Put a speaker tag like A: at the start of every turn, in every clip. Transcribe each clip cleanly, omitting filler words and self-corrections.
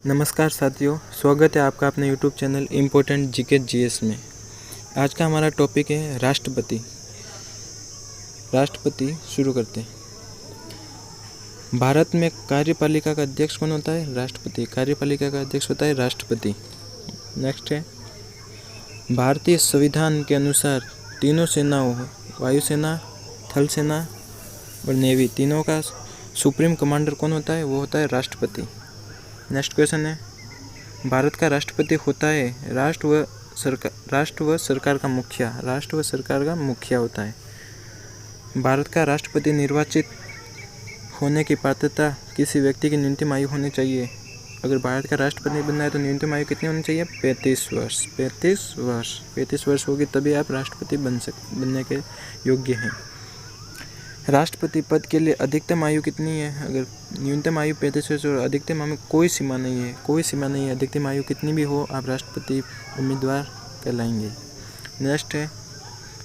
A: नमस्कार साथियों, स्वागत है आपका अपने YouTube channel important GK GS में। आज का हमारा टॉपिक है राष्ट्रपति। शुरू करते हैं। भारत में कार्यपालिका का अध्यक्ष कौन होता है? राष्ट्रपति। कार्यपालिका का अध्यक्ष होता है राष्ट्रपति। नेक्स्ट है, भारतीय संविधान के अनुसार तीनों सेनाओं वायुसेना, थल सेना और नेवी तीनों का सुप्रीम कमांडर कौन होता है? वो होता है राष्ट्रपति। नेक्स्ट क्वेश्चन है, भारत का राष्ट्रपति होता है राष्ट्र व सरकार का मुखिया होता है। भारत का राष्ट्रपति निर्वाचित होने की पात्रता किसी व्यक्ति की न्यूनतम आयु होनी चाहिए। अगर भारत का राष्ट्रपति बनना है तो न्यूनतम आयु कितनी होनी चाहिए? 35 वर्ष। 35 वर्ष होगी तभी आप राष्ट्रपति बनने के योग्य हैं। राष्ट्रपति पद के लिए अधिकतम आयु कितनी है? अगर न्यूनतम आयु 35 वर्ष और अधिकतम आयु कोई सीमा नहीं है। अधिकतम आयु कितनी भी हो, आप राष्ट्रपति उम्मीदवार कहलाएंगे। नेक्स्ट है,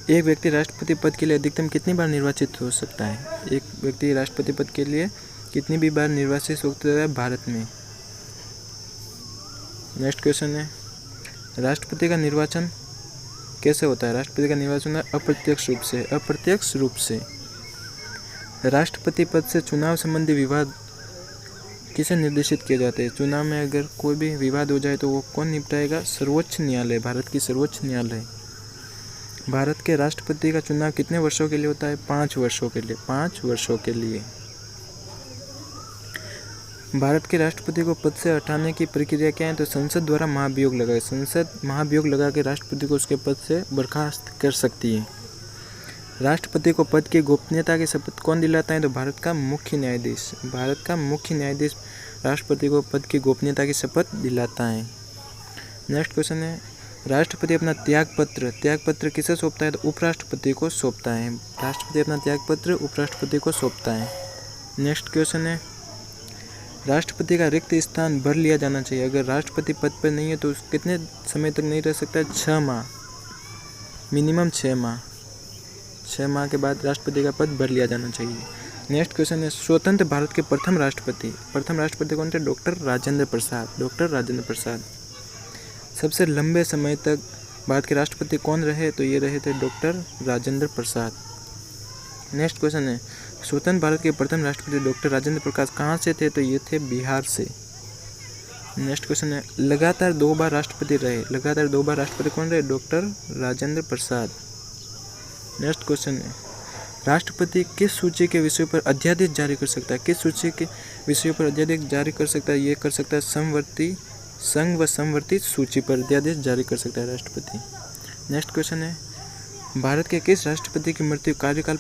A: एक व्यक्ति राष्ट्रपति पद के लिए अधिकतम कितनी बार निर्वाचित हो सकता है? एक व्यक्ति राष्ट्रपति पद के लिए कितनी भी बार निर्वाचित हो सकता है भारत में? नेक्स्ट क्वेश्चन है, राष्ट्रपति का निर्वाचन कैसे होता है? राष्ट्रपति का निर्वाचन अप्रत्यक्ष रूप से। राष्ट्रपति पद से चुनाव संबंधी विवाद किसे निर्देशित किए जाते हैं? चुनाव में अगर कोई भी विवाद हो जाए तो वो कौन निपटाएगा? सर्वोच्च न्यायालय, भारत की सर्वोच्च न्यायालय। भारत के राष्ट्रपति का चुनाव कितने वर्षों के लिए होता है? 5 वर्षों के लिए। 5 वर्षों के लिए। भारत के राष्ट्रपति को पद से हटाने की प्रक्रिया क्या है? तो संसद द्वारा महाभियोग लगाए। संसद महाभियोग लगा के राष्ट्रपति को उसके पद से बर्खास्त कर सकती है। राष्ट्रपति को पद की गोपनीयता की शपथ कौन दिलाता है? तो भारत का मुख्य न्यायाधीश राष्ट्रपति को पद की गोपनीयता की शपथ दिलाता है। नेक्स्ट क्वेश्चन है, राष्ट्रपति अपना त्यागपत्र किसे सौंपता है? तो उपराष्ट्रपति को सौंपता है। राष्ट्रपति अपना त्यागपत्र उपराष्ट्रपति को सौंपता है। नेक्स्ट क्वेश्चन है, राष्ट्रपति का रिक्त स्थान भर लिया जाना चाहिए। अगर राष्ट्रपति पद पर नहीं है तो कितने समय तक नहीं रह सकता? 6 माह, मिनिमम 6 माह। 6 माह के बाद राष्ट्रपति का पद भर लिया जाना चाहिए। नेक्स्ट क्वेश्चन है, स्वतंत्र भारत के प्रथम राष्ट्रपति कौन थे? डॉक्टर राजेंद्र प्रसाद। सबसे लंबे समय तक भारत के राष्ट्रपति कौन रहे? तो ये रहे थे doctor Rajendra Prasad. Next question है, स्वतंत्र भारत के प्रथम राष्ट्रपति डॉक्टर राजेंद्र प्रसाद कहाँ से थे? तो ये थे बिहार से। नेक्स्ट क्वेश्चन है, लगातार 2 बार राष्ट्रपति कौन रहे? Doctor Rajendra Prasad. Next question है, राष्ट्रपति किस सूची के विषय पर अध्यादेश जारी कर सकता है? ये कर सकता है संघ व समवर्ती सूची पर अध्यादेश जारी कर सकता है राष्ट्रपति। नेक्स्ट क्वेश्चन है, भारत के किस राष्ट्रपति की मृत्यु कार्यकाल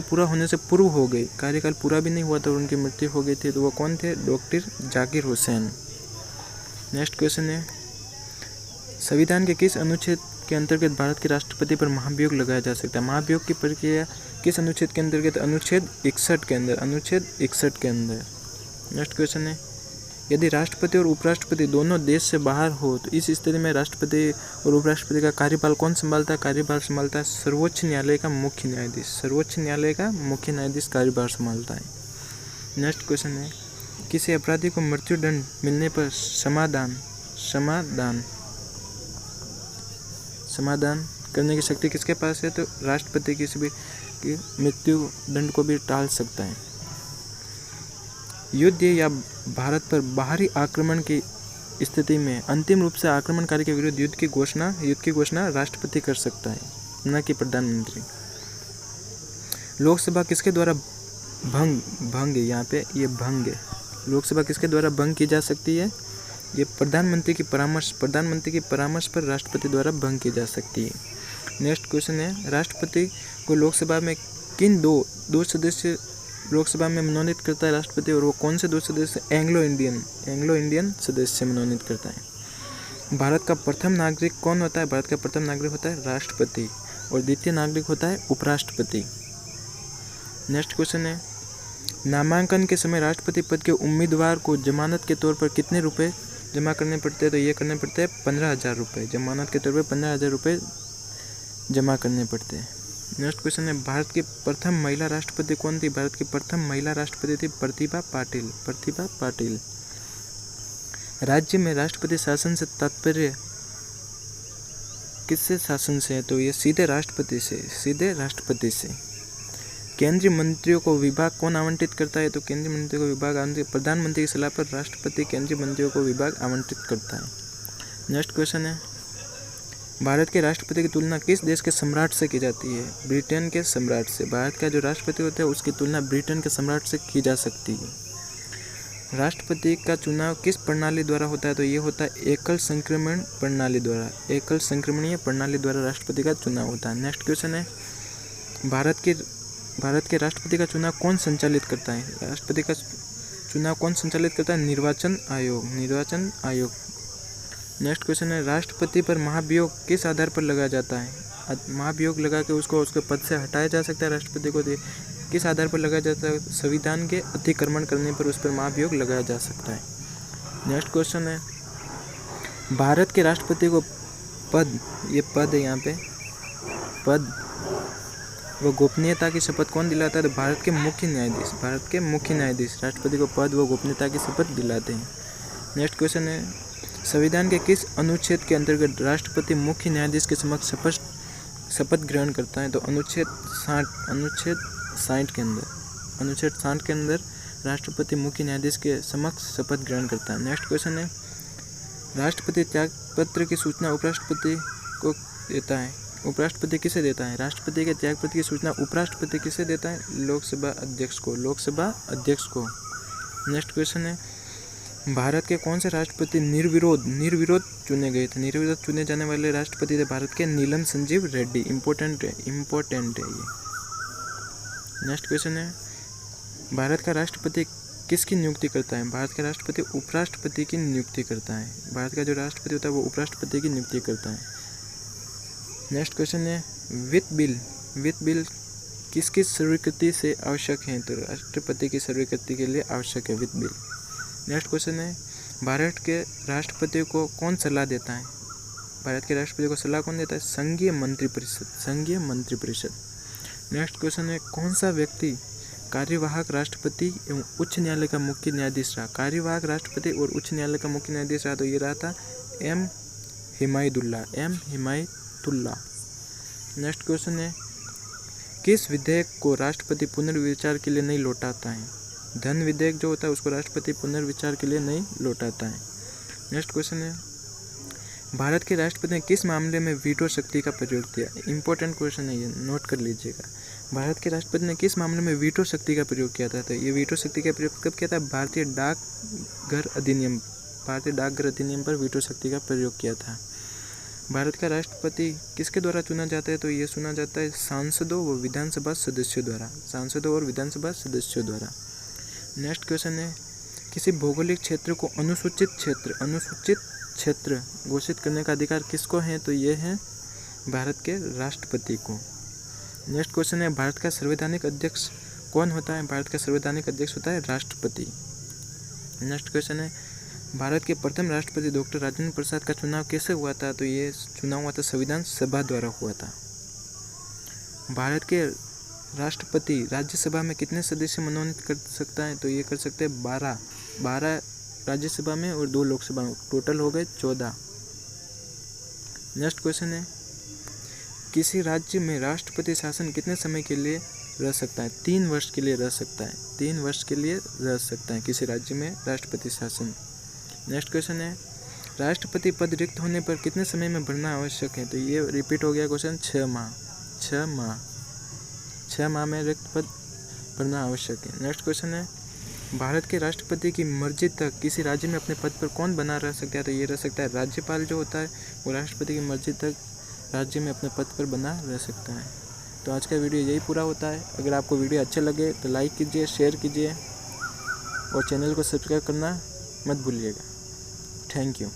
A: पूरा होने से पूर्व हो गई? कार्यकाल पूरा भी नहीं हुआ था और उनकी मृत्यु हो गई थी, तो वो कौन थे? Doctor Zakir Hussain. Next question है, संविधान के किस अनुच्छेद के अंतर्गत भारत के राष्ट्रपति पर महाभियोग लगाया जा सकता है? महाभियोग की प्रक्रिया किस अनुच्छेद के अंतर्गत? अनुच्छेद 61 के अंदर। नेक्स्ट क्वेश्चन है, यदि राष्ट्रपति और उपराष्ट्रपति दोनों देश से बाहर हो तो इस स्थिति में राष्ट्रपति और उपराष्ट्रपति का कार्यभार कौन संभालता है? कार्यभार संभालता है सर्वोच्च न्यायालय का मुख्य न्यायाधीश कार्यभार संभालता है। नेक्स्ट क्वेश्चन है, किसी अपराधी को मृत्युदंड मिलने पर समाधान करने की शक्ति किसके पास है? तो राष्ट्रपति किसी भी की मृत्यु दंड को भी टाल सकता है। युद्ध या भारत पर बाहरी आक्रमण की स्थिति में अंतिम रूप से आक्रमणकारी के विरुद्ध युद्ध की घोषणा राष्ट्रपति कर सकता है, न कि प्रधानमंत्री। लोकसभा किसके द्वारा भंग लोकसभा किसके द्वारा भंग की जा सकती है? ये प्रधानमंत्री की परामर्श पर राष्ट्रपति द्वारा भंग की जा सकती है। नेक्स्ट क्वेश्चन है, राष्ट्रपति को लोकसभा में किन दो सदस्य लोकसभा में मनोनीत करता है राष्ट्रपति, और वो कौन से 2 सदस्य? एंग्लो इंडियन सदस्य मनोनीत करता है। भारत का प्रथम नागरिक कौन होता है? भारत का प्रथम नागरिक होता है राष्ट्रपति और द्वितीय नागरिक होता है उपराष्ट्रपति। नेक्स्ट क्वेश्चन है, नामांकन के समय राष्ट्रपति पद के उम्मीदवार को जमानत के तौर पर कितने रुपए जमा करने पड़ते हैं? तो ये करने पड़ते हैं 15,000 रुपये। जमानत के तौर पर 15,000 रुपये जमा करने पड़ते हैं। नेक्स्ट क्वेश्चन है, भारत की प्रथम महिला राष्ट्रपति कौन थी? भारत की प्रथम महिला राष्ट्रपति थी प्रतिभा पाटिल। राज्य में राष्ट्रपति शासन से तात्पर्य किससे शासन से है? तो ये सीधे राष्ट्रपति से। केंद्रीय मंत्रियों को विभाग कौन आवंटित करता है? तो केंद्रीय मंत्रियों को विभाग प्रधानमंत्री की सलाह पर राष्ट्रपति केंद्रीय मंत्रियों को विभाग आवंटित करता है। नेक्स्ट क्वेश्चन है, भारत के राष्ट्रपति की तुलना किस देश के सम्राट से की जाती है? ब्रिटेन के सम्राट से। भारत का जो राष्ट्रपति होता है उसकी तुलना ब्रिटेन के सम्राट से की जा सकती है। राष्ट्रपति का चुनाव किस प्रणाली द्वारा होता है? तो ये होता है एकल संक्रमण प्रणाली द्वारा। एकल संक्रमणीय प्रणाली द्वारा राष्ट्रपति का चुनाव होता है। नेक्स्ट क्वेश्चन है, भारत के राष्ट्रपति का चुनाव कौन संचालित करता है? राष्ट्रपति का चुनाव कौन संचालित करता है? निर्वाचन आयोग। नेक्स्ट क्वेश्चन है, राष्ट्रपति पर महाभियोग किस आधार पर लगाया जाता है? महाभियोग लगा के उसको उसके पद से हटाया जा सकता है। राष्ट्रपति को किस आधार पर लगाया जाता है? संविधान के अतिक्रमण करने पर उस पर महाभियोग लगाया जा सकता है। नेक्स्ट क्वेश्चन है, भारत के राष्ट्रपति को पद, ये पद है यहाँ पे, पद व गोपनीयता की शपथ कौन दिलाता है? तो भारत के मुख्य न्यायाधीश राष्ट्रपति को पद व गोपनीयता की शपथ दिलाते हैं। नेक्स्ट क्वेश्चन है, संविधान के किस अनुच्छेद के अंतर्गत राष्ट्रपति मुख्य न्यायाधीश के समक्ष शपथ ग्रहण करता है? तो अनुच्छेद 60 के अंदर राष्ट्रपति मुख्य न्यायाधीश के समक्ष शपथ ग्रहण करता है। नेक्स्ट क्वेश्चन है, राष्ट्रपति त्यागपत्र की सूचना उपराष्ट्रपति को देता है। उपराष्ट्रपति किसे देता है? राष्ट्रपति के त्यागपत्र की सूचना उपराष्ट्रपति किसे देता है? लोकसभा अध्यक्ष को। नेक्स्ट क्वेश्चन है, भारत के कौन से राष्ट्रपति निर्विरोध चुने गए थे? निर्विरोध चुने जाने वाले राष्ट्रपति थे भारत के नीलम संजीव रेड्डी। इंपॉर्टेंट है ये। नेक्स्ट क्वेश्चन है, भारत का राष्ट्रपति किसकी नियुक्ति करता है? भारत का राष्ट्रपति उपराष्ट्रपति की नियुक्ति करता है। भारत का जो राष्ट्रपति होता है वो उपराष्ट्रपति की नियुक्ति करता है। नेक्स्ट क्वेश्चन है, वित्त बिल किसकी स्वीकृति से आवश्यक है? तो राष्ट्रपति की स्वीकृति के लिए आवश्यक है वित्त बिल। नेक्स्ट क्वेश्चन है, भारत के राष्ट्रपति को कौन सलाह देता है? भारत के राष्ट्रपति को सलाह कौन देता है? संघीय मंत्रिपरिषद। नेक्स्ट क्वेश्चन है, कौन सा व्यक्ति कार्यवाहक राष्ट्रपति एवं उच्च न्यायालय का मुख्य न्यायाधीश रहा? कार्यवाहक राष्ट्रपति और उच्च न्यायालय का मुख्य न्यायाधीश रहा तो ये रहा था एम हिमायतुल्लाह। नेक्स्ट क्वेश्चन है, किस विधेयक को राष्ट्रपति पुनर्विचार के लिए नहीं लौटाता है? धन विधेयक जो होता है उसको राष्ट्रपति पुनर्विचार के लिए नहीं लौटाता है। नेक्स्ट क्वेश्चन है, भारत के राष्ट्रपति ने किस मामले में वीटो शक्ति का प्रयोग किया? इंपॉर्टेंट क्वेश्चन है ये, नोट कर लीजिएगा। भारत के राष्ट्रपति ने किस मामले में वीटो शक्ति का प्रयोग किया था? तो ये वीटो शक्ति का प्रयोग कब किया था? भारतीय डाकघर अधिनियम पर वीटो शक्ति का प्रयोग किया था। भारत का राष्ट्रपति किसके द्वारा चुना जाता है? तो ये चुना जाता है सांसदों व विधानसभा सदस्यों द्वारा। नेक्स्ट क्वेश्चन है, किसी भौगोलिक क्षेत्र को अनुसूचित क्षेत्र घोषित करने का अधिकार किसको है? तो ये है भारत के राष्ट्रपति को। नेक्स्ट क्वेश्चन है, भारत का संवैधानिक अध्यक्ष कौन होता है? भारत का संवैधानिक अध्यक्ष होता है राष्ट्रपति। नेक्स्ट क्वेश्चन है, भारत के प्रथम राष्ट्रपति डॉक्टर राजेंद्र प्रसाद का चुनाव कैसे हुआ था? तो ये चुनाव हुआ था संविधान सभा द्वारा हुआ था। भारत के राष्ट्रपति राज्यसभा में कितने सदस्य मनोनीत कर सकता है? तो ये कर सकते हैं 12 राज्यसभा में और 2 लोकसभा में, टोटल हो गए 14। नेक्स्ट क्वेश्चन है, किसी राज्य में राष्ट्रपति शासन कितने समय के लिए रह सकता है? 3 वर्ष के लिए रह सकता है। 3 वर्ष के लिए रह सकता है किसी राज्य में राष्ट्रपति शासन। नेक्स्ट क्वेश्चन है, राष्ट्रपति पद रिक्त होने पर कितने समय में भरना आवश्यक है? तो ये रिपीट हो गया क्वेश्चन, 6 माह में रिक्त पद भरना आवश्यक है। नेक्स्ट क्वेश्चन है, भारत के राष्ट्रपति की मर्जी तक किसी राज्य में अपने पद पर कौन बना रह सकता है? तो ये रह सकता है राज्यपाल जो होता है वो राष्ट्रपति की मर्जी तक राज्य में अपने पद पर बना रह सकता है। तो आज का वीडियो यही पूरा होता है। अगर आपको वीडियो अच्छा लगे तो लाइक कीजिए, शेयर कीजिए और चैनल को सब्सक्राइब करना मत भूलिएगा। Thank you.